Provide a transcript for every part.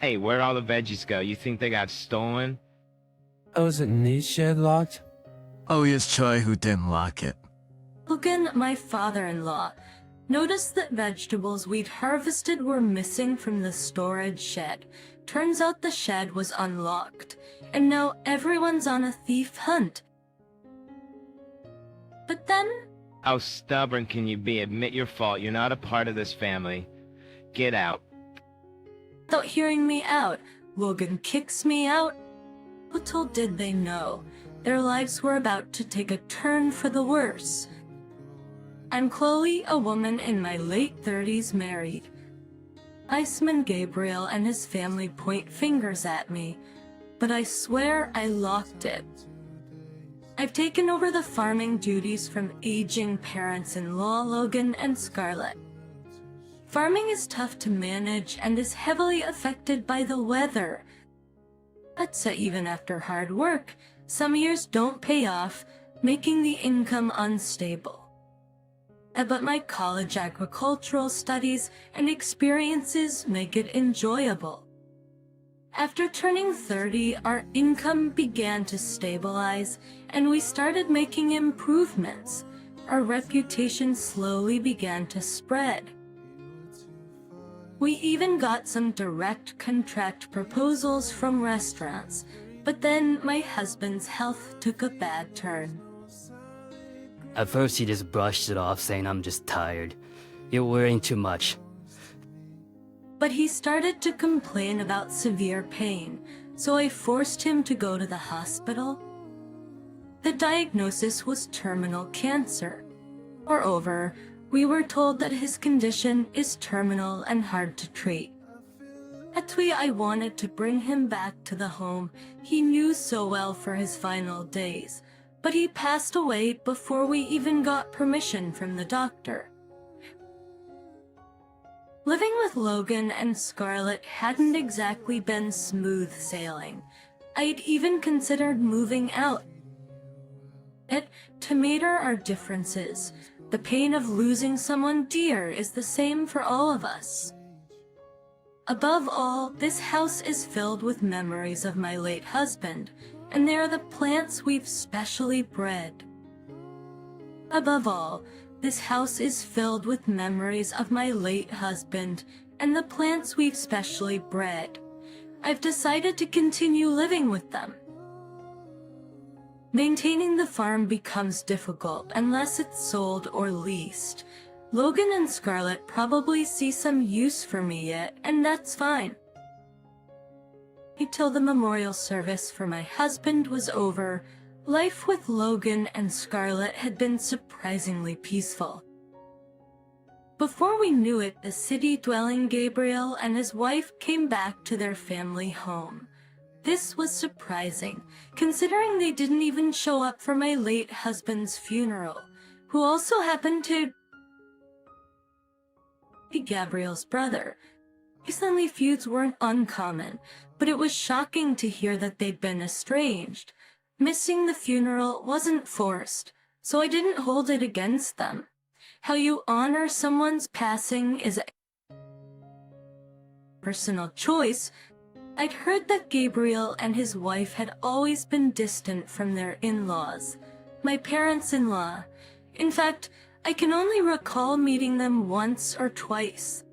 Hey, where'd all the veggies go? You think they got stolen? Oh, is it Niche shed locked? Oh, it's Choi who didn't lock it. Logan, my father-in-law, noticed that vegetables we'd harvested were missing from the storage shed. Turns out the shed was unlocked, and now everyone's on a thief hunt. But then, How stubborn can you be? Admit your fault. You're not a part of this family. Get out. without hearing me out, Logan kicks me out. Little did they know, their lives were about to take a turn for the worse. I'm Chloe, a woman in my late 30s married. Iceman Gabriel and his family point fingers at me, but I swear I locked it. I've taken over the farming duties from aging parents-in-law Logan and Scarlett. Farming is tough to manage and is heavily affected by the weather. But even after hard work, some years don't pay off, making the income unstable. But my college agricultural studies and experiences make it enjoyable. After turning 30, our income began to stabilize, and we started making improvements. Our reputation slowly began to spread. We even got some direct contract proposals from restaurants, but then my husband's health took a bad turn. At first he just brushed it off, saying I'm just tired. You're worrying too much. But he started to complain about severe pain, so I forced him to go to the hospital. The diagnosis was terminal cancer. Moreover, we were told that his condition is terminal and hard to treat. That's why I wanted to bring him back to the home he knew so well for his final days, but he passed away before we even got permission from the doctor. Living with Logan and Scarlett hadn't exactly been smooth sailing. I'd even considered moving out. To meter our differences, the pain of losing someone dear is the same for all of us. Above all, this house is filled with memories of my late husband, and they are the plants we've specially bred. Above all, this house is filled with memories of my late husband and the plants we've specially bred. I've decided to continue living with them. Maintaining the farm becomes difficult unless it's sold or leased. Logan and Scarlett probably see some use for me yet, and that's fine. Until the memorial service for my husband was over, life with Logan and Scarlett had been surprisingly peaceful. Before we knew it, the city-dwelling Gabriel and his wife came back to their family home. This was surprising, considering they didn't even show up for my late husband's funeral, who also happened to be Gabriel's brother. Recently, feuds weren't uncommon, but it was shocking to hear that they'd been estranged. Missing the funeral wasn't forced, so I didn't hold it against them. How you honor someone's passing is a personal choice. I'd heard that Gabriel and his wife had always been distant from their in-laws, my parents-in-law. In fact, I can only recall meeting them once or twice.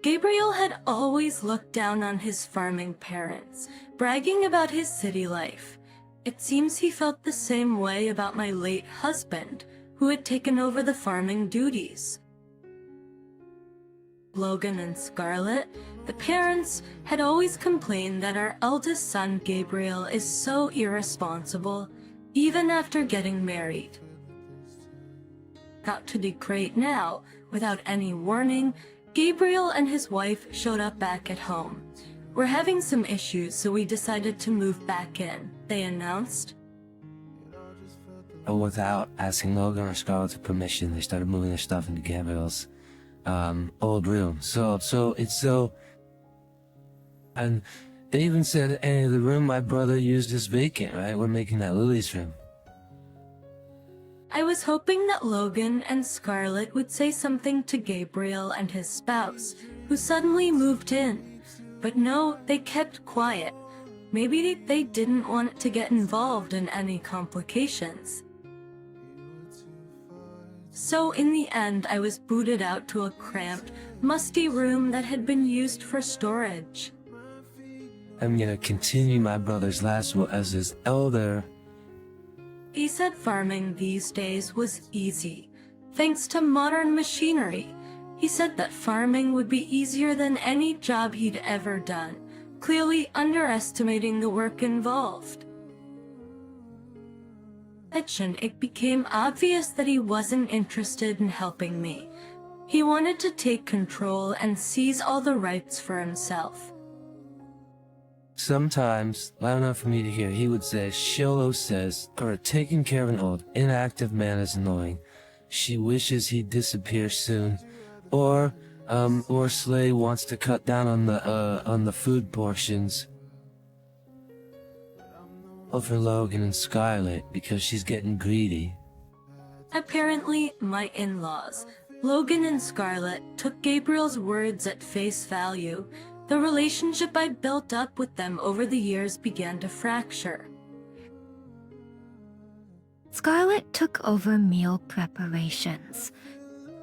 Gabriel had always looked down on his farming parents, bragging about his city life. It seems he felt the same way about my late husband, who had taken over the farming duties. Logan and Scarlett, the parents, had always complained that our eldest son Gabriel is so irresponsible, even after getting married. Got to be great now, without any warning, Gabriel and his wife showed up back at home. We're having some issues, so we decided to move back in, they announced. Without asking Logan or Scarlett's permission, they started moving their stuff into Gabriel's old room. And they even said, hey, the room my brother used is vacant, right? We're making that Lily's room. I was hoping that Logan and Scarlett would say something to Gabriel and his spouse, who suddenly moved in. But no, they kept quiet. Maybe they didn't want to get involved in any complications. So in the end, I was booted out to a cramped, musty room that had been used for storage. I'm gonna continue my brother's last will as his elder. He said farming these days was easy, thanks to modern machinery. He said that farming would be easier than any job he'd ever done, clearly underestimating the work involved. It became obvious that he wasn't interested in helping me. He wanted to take control and seize all the rights for himself. Sometimes, loud enough for me to hear, he would say, Shilo says, or taking care of an old, inactive man is annoying. She wishes he'd disappear soon. Or Slay wants to cut down on the food portions. For Logan and Scarlett, because she's getting greedy. Apparently, my in-laws, Logan and Scarlett, took Gabriel's words at face value. The relationship I'd built up with them over the years began to fracture. Scarlett took over meal preparations.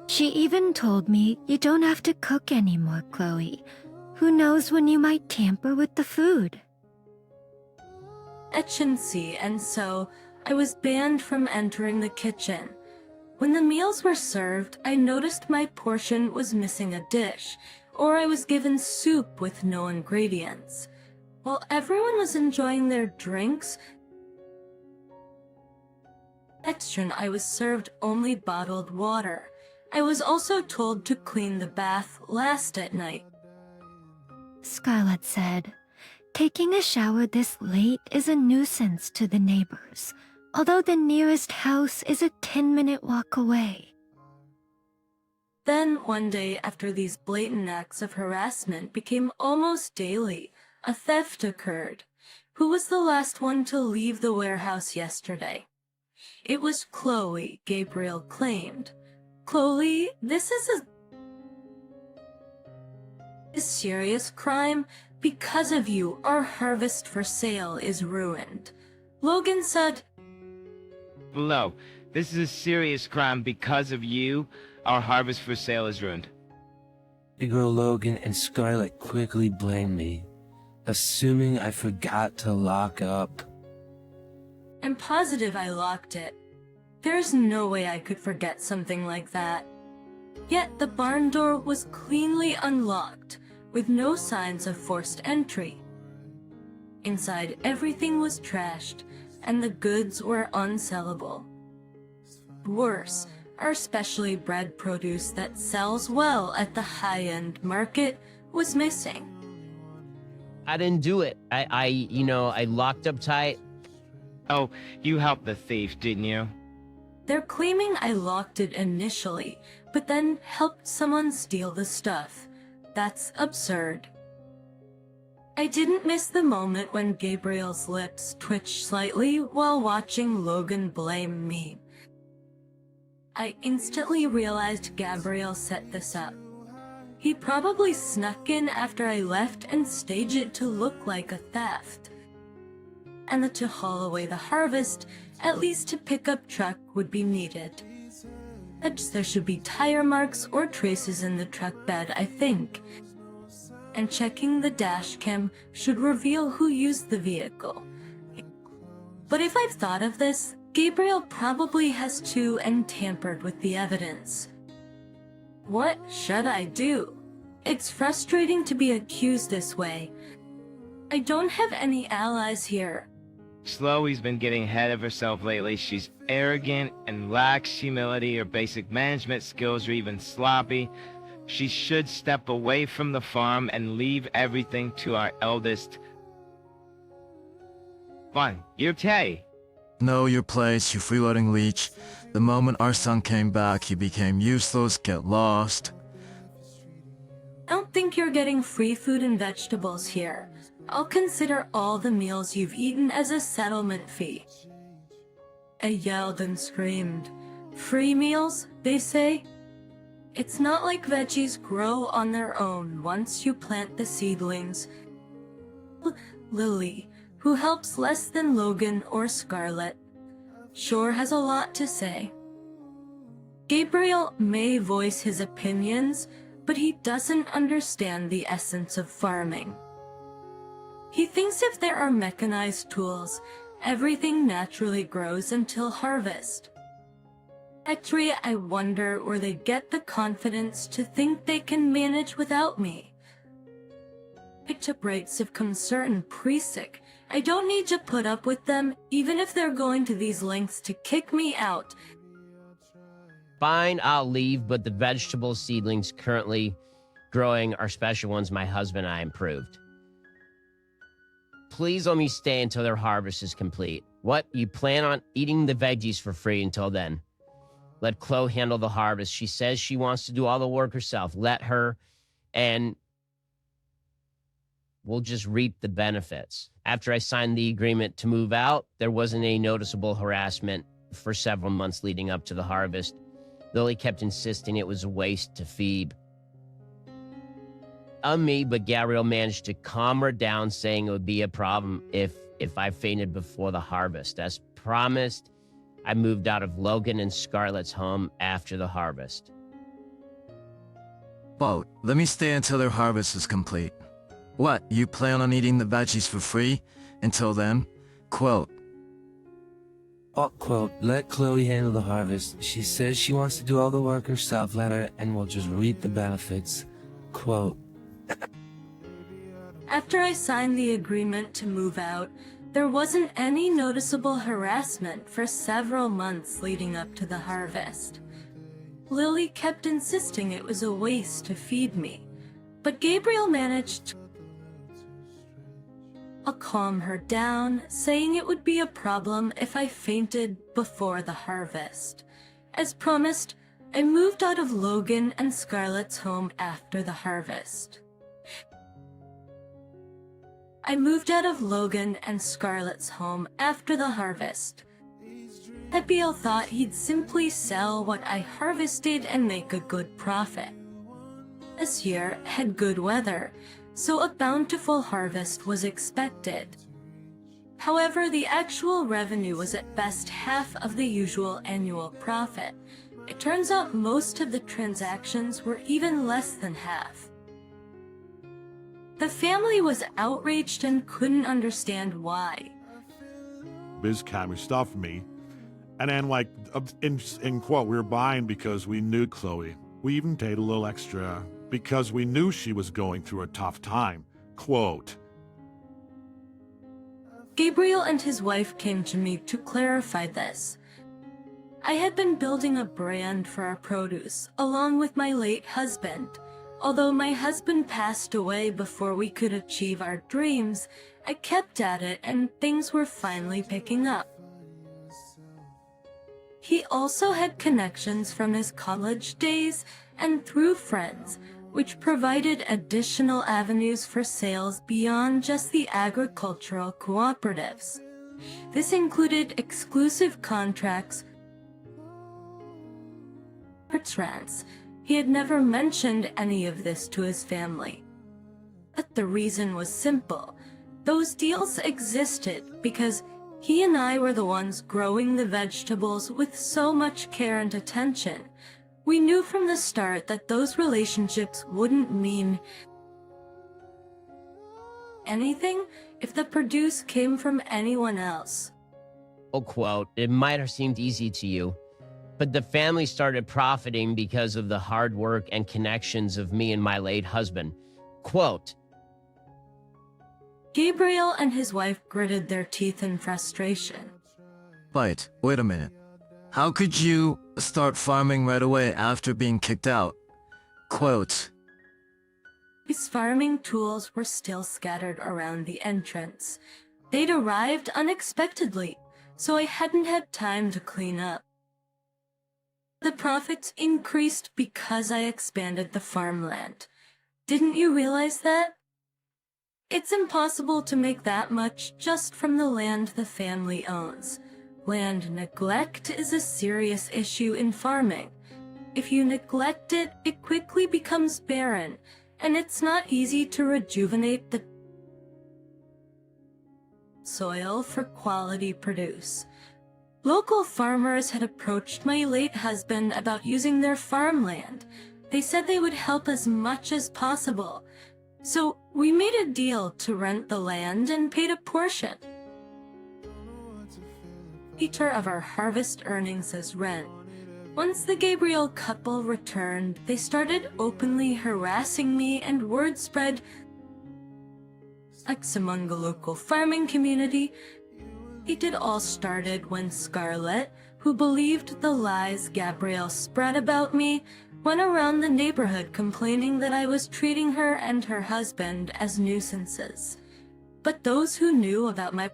She even told me, "You don't have to cook anymore, Chloe. Who knows when you might tamper with the food?" And so I was banned from entering the kitchen. When the meals were served, I noticed my portion was missing a dish, or I was given soup with no ingredients. While everyone was enjoying their drinks, I was served only bottled water. I was also told to clean the bath last at night. Scarlett said, "Taking a shower this late is a nuisance to the neighbors, although the nearest house is a 10-minute walk away." Then, one day, after these blatant acts of harassment became almost daily, a theft occurred. Who was the last one to leave the warehouse yesterday? It was Chloe, Gabriel claimed. Chloe, this is a serious crime. Because of you, our harvest for sale is ruined. Logan said, Below, this is a serious crime. Because of you, our harvest for sale is ruined. Big girl Logan and Scarlett quickly blamed me, assuming I forgot to lock up. I'm positive I locked it. There's no way I could forget something like that. Yet the barn door was cleanly unlocked, with no signs of forced entry. Inside, everything was trashed, and the goods were unsellable. Worse, our specially bred produce that sells well at the high-end market was missing. I didn't do it. I locked up tight. Oh, you helped the thief, didn't you? They're claiming I locked it initially, but then helped someone steal the stuff. That's absurd. I didn't miss the moment when Gabriel's lips twitched slightly while watching Logan blame me. I instantly realized Gabriel set this up. He probably snuck in after I left and staged it to look like a theft. And to haul away the harvest, at least a pickup truck would be needed. There should be tire marks or traces in the truck bed, I think. And checking the dash cam should reveal who used the vehicle. But if I've thought of this, Gabriel probably has too and tampered with the evidence. What should I do? It's frustrating to be accused this way. I don't have any allies here. Chloe's been getting ahead of herself lately. She's arrogant and lacks humility. Her basic management skills are even sloppy. She should step away from the farm and leave everything to our eldest. Fine, you're Tay. Know your place, you freeloading leech. The moment our son came back, he became useless, get lost. I don't think you're getting free food and vegetables here. I'll consider all the meals you've eaten as a settlement fee. I yelled and screamed. Free meals, they say? It's not like veggies grow on their own once you plant the seedlings. Lily, who helps less than Logan or Scarlett, sure has a lot to say. Gabriel may voice his opinions, but he doesn't understand the essence of farming. He thinks if there are mechanized tools, everything naturally grows until harvest. Actually, I wonder where they get the confidence to think they can manage without me. Picture breaks of concern pre-sick. I don't need to put up with them, even if they're going to these lengths to kick me out. Fine, I'll leave, but the vegetable seedlings currently growing are special ones my husband and I improved. Please let me stay until their harvest is complete. What? You plan on eating the veggies for free until then? Let Chloe handle the harvest. She says she wants to do all the work herself. Let her, and we'll just reap the benefits. After I signed the agreement to move out, there wasn't any noticeable harassment for several months leading up to the harvest. Lily kept insisting it was a waste to feed me, but Gabriel managed to calm her down, saying it would be a problem if I fainted before the harvest. As promised, I moved out of Logan and Scarlett's home after the harvest. Quote, let me stay until their harvest is complete. What, you plan on eating the veggies for free until then? Quote, Quote, let Chloe handle the harvest. She says she wants to do all the work herself. Let her, and we'll just reap the benefits. Quote. After I signed the agreement to move out, there wasn't any noticeable harassment for several months leading up to the harvest. Lily kept insisting it was a waste to feed me, but Gabriel managed to calm her down, saying it would be a problem if I fainted before the harvest. As promised, I moved out of Logan and Scarlett's home after the harvest. BIL thought he'd simply sell what I harvested and make a good profit. This year had good weather, so a bountiful harvest was expected. However, the actual revenue was at best half of the usual annual profit. It turns out most of the transactions were even less than half. The family was outraged and couldn't understand why. Biz camera stuff for me. And then, like, in quote, we were buying because we knew Chloe. We even paid a little extra because we knew she was going through a tough time. Quote. Gabriel and his wife came to me to clarify this. I had been building a brand for our produce, along with my late husband. Although my husband passed away before we could achieve our dreams, I kept at it and things were finally picking up. He also had connections from his college days and through friends, which provided additional avenues for sales beyond just the agricultural cooperatives. This included exclusive contracts, rents. He had never mentioned any of this to his family. But the reason was simple. Those deals existed because he and I were the ones growing the vegetables with so much care and attention. We knew from the start that those relationships wouldn't mean anything if the produce came from anyone else. Quote, it might have seemed easy to you, but the family started profiting because of the hard work and connections of me and my late husband. Quote. Gabriel and his wife gritted their teeth in frustration. wait a minute. How could you start farming right away after being kicked out? Quote. His farming tools were still scattered around the entrance. They'd arrived unexpectedly, so I hadn't had time to clean up. The profits increased because I expanded the farmland. Didn't you realize that? It's impossible to make that much just from the land the family owns. Land neglect is a serious issue in farming. if you neglect it, it quickly becomes barren, and it's not easy to rejuvenate the soil for quality produce. Local farmers had approached my late husband about using their farmland. They said they would help as much as possible. So we made a deal to rent the land and paid a portion of our harvest earnings as rent. Once the Gabriel couple returned, they started openly harassing me, and word spread among the local farming community. It all started when Scarlett, who believed the lies Gabriel spread about me, went around the neighborhood complaining that I was treating her and her husband as nuisances. But those who knew about my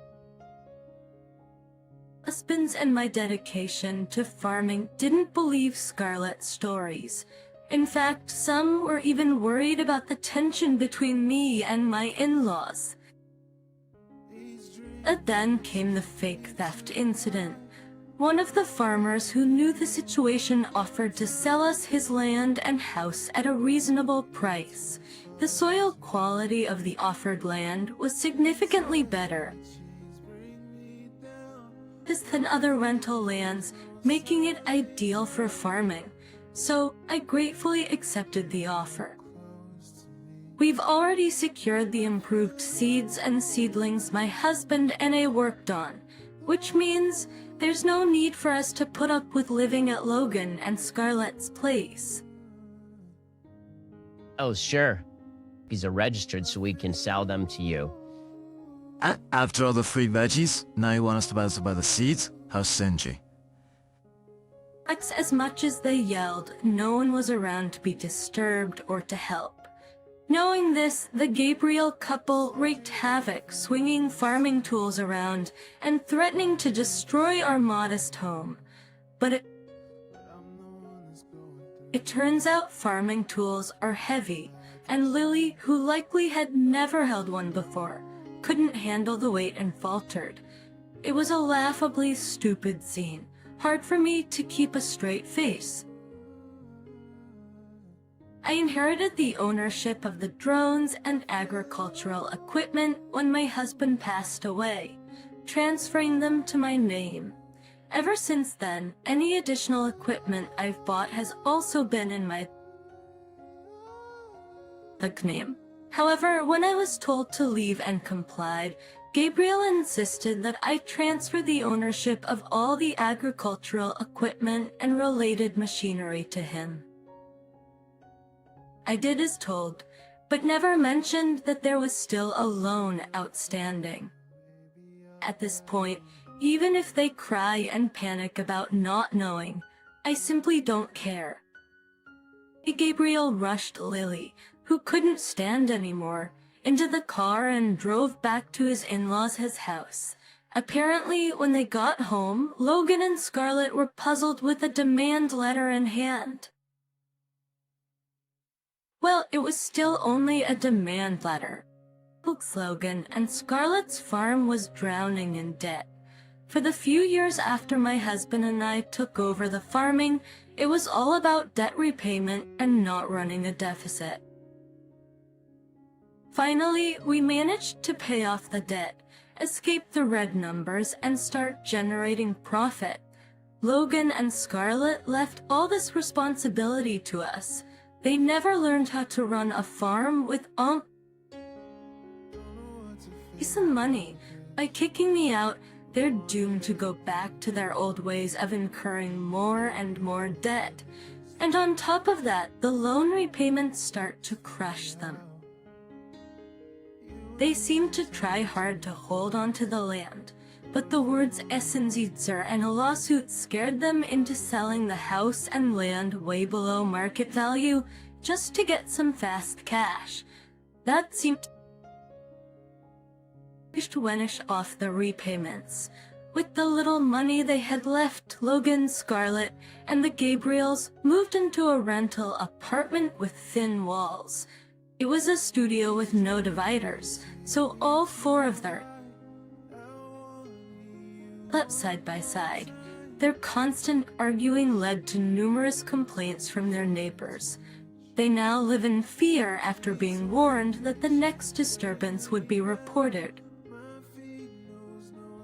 husband's and my dedication to farming didn't believe Scarlett's stories. In fact, some were even worried about the tension between me and my in-laws. And then came the fake theft incident. One of the farmers who knew the situation offered to sell us his land and house at a reasonable price. The soil quality of the offered land was significantly better than other rental lands, making it ideal for farming. So I gratefully accepted the offer. We've already secured the improved seeds and seedlings my husband and I worked on, which means there's no need for us to put up with living at Logan and Scarlett's place. Oh, sure. These are registered so we can sell them to you. After all the free veggies, now you want us to buy the seeds? How stingy. As much as they yelled, no one was around to be disturbed or to help. Knowing this, the Gabriel couple wreaked havoc, swinging farming tools around and threatening to destroy our modest home. But it turns out farming tools are heavy, and Lily, who likely had never held one before, couldn't handle the weight and faltered. It was a laughably stupid scene, hard for me to keep a straight face. I inherited the ownership of the drones and agricultural equipment when my husband passed away, transferring them to my name. Ever since then, any additional equipment I've bought has also been in my name. However, when I was told to leave and complied, Gabriel insisted that I transfer the ownership of all the agricultural equipment and related machinery to him. I did as told, but never mentioned that there was still a loan outstanding. At this point, even if they cry and panic about not knowing, I simply don't care. Gabriel rushed Lily, who couldn't stand anymore, into the car and drove back to his in-laws' house. Apparently, when they got home, Logan and Scarlett were puzzled with a demand letter in hand. Well, it was still only a demand letter. Logan and Scarlett's farm was drowning in debt. For the few years after my husband and I took over the farming, it was all about debt repayment and not running a deficit. Finally, we managed to pay off the debt, escape the red numbers, and start generating profit. Logan and Scarlett left all this responsibility to us. They never learned how to run a farm with some money. By kicking me out, they're doomed to go back to their old ways of incurring more and more debt. And on top of that, the loan repayments start to crush them. They seem to try hard to hold on to the land, but the words Essensitzer and a lawsuit scared them into selling the house and land way below market value just to get some fast cash. That seemed to vanish off the repayments. With the little money they had left, Logan, Scarlett, and the Gabriels moved into a rental apartment with thin walls. It was a studio with no dividers, so all four of them slept side by side. Their constant arguing led to numerous complaints from their neighbors. They now live in fear after being warned that the next disturbance would be reported.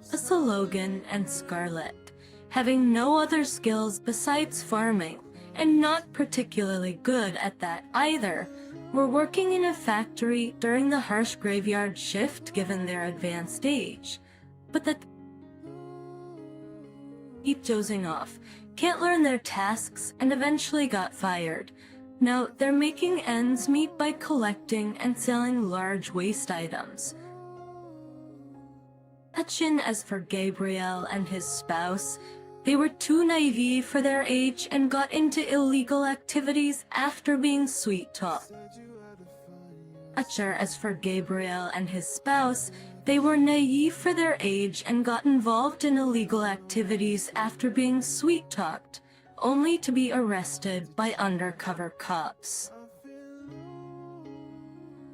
Thus Logan and Scarlett, having no other skills besides farming, and not particularly good at that either, were working in a factory during the harsh graveyard shift given their advanced age. But that keep dozing off, can't learn their tasks, and eventually got fired. Now, they're making ends meet by collecting and selling large waste items. As for Gabriel and his spouse, they were too naive for their age and got into illegal activities after being sweet-talked. As for Gabriel and his spouse, they were naive for their age and got involved in illegal activities after being sweet-talked, only to be arrested by undercover cops.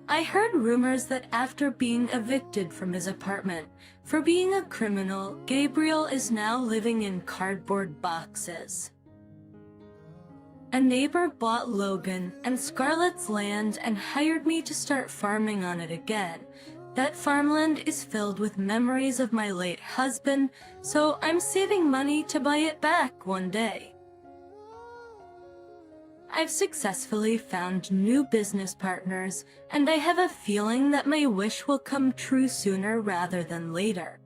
I heard rumors that after being evicted from his apartment for being a criminal, Gabriel is now living in cardboard boxes. A neighbor bought Logan and Scarlett's land and hired me to start farming on it again. That farmland is filled with memories of my late husband, so I'm saving money to buy it back one day. I've successfully found new business partners, and I have a feeling that my wish will come true sooner rather than later.